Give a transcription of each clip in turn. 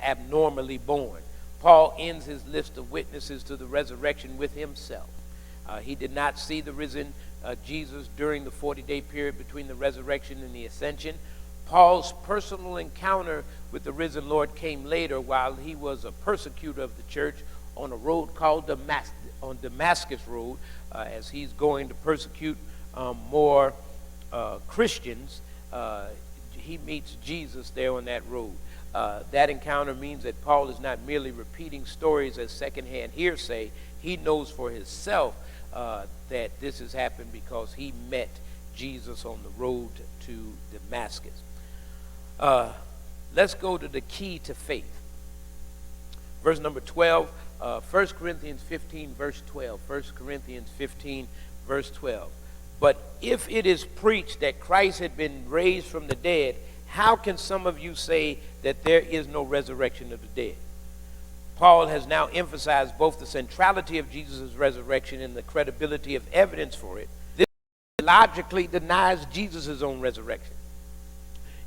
abnormally born. Paul ends his list of witnesses to the resurrection with himself. He did not see the risen Jesus during the 40-day period between the resurrection and the ascension. Paul's personal encounter with the risen Lord came later while he was a persecutor of the church on a road called Damascus Road, as he's going to persecute more Christians. He meets Jesus there on that road. That encounter means that Paul is not merely repeating stories as secondhand hearsay. He knows for himself that this has happened because he met Jesus on the road to Damascus. Let's go to the key to faith. Verse number 12, 1 Corinthians 15, verse 12. 1 Corinthians 15, verse 12. But if it is preached that Christ had been raised from the dead, how can some of you say that there is no resurrection of the dead? Paul has now emphasized both the centrality of Jesus' resurrection and the credibility of evidence for it. This logically denies Jesus' own resurrection.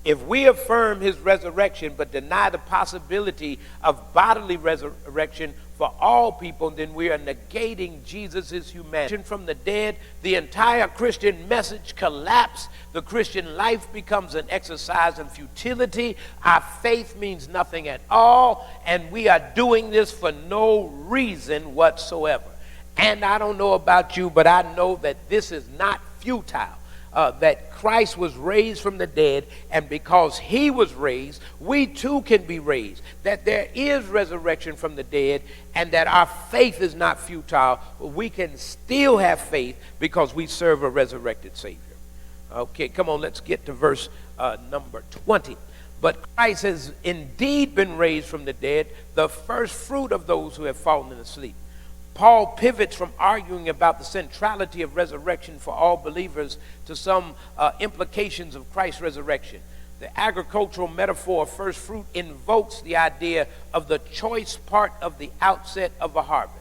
If we affirm his resurrection but deny the possibility of bodily resurrection for all people, then we are negating Jesus' humanity. From the dead, the entire Christian message collapses. The Christian life becomes an exercise in futility. Our faith means nothing at all, and we are doing this for no reason whatsoever. And I don't know about you, but I know that this is not futile. That Christ was raised from the dead, and because he was raised, we too can be raised. That there is resurrection from the dead, and that our faith is not futile. We can still have faith because we serve a resurrected Savior. Okay, come on, let's get to verse number 20. But Christ has indeed been raised from the dead, the first fruit of those who have fallen asleep. Paul pivots from arguing about the centrality of resurrection for all believers to some implications of Christ's resurrection. The agricultural metaphor of first fruit invokes the idea of the choice part of the outset of a harvest.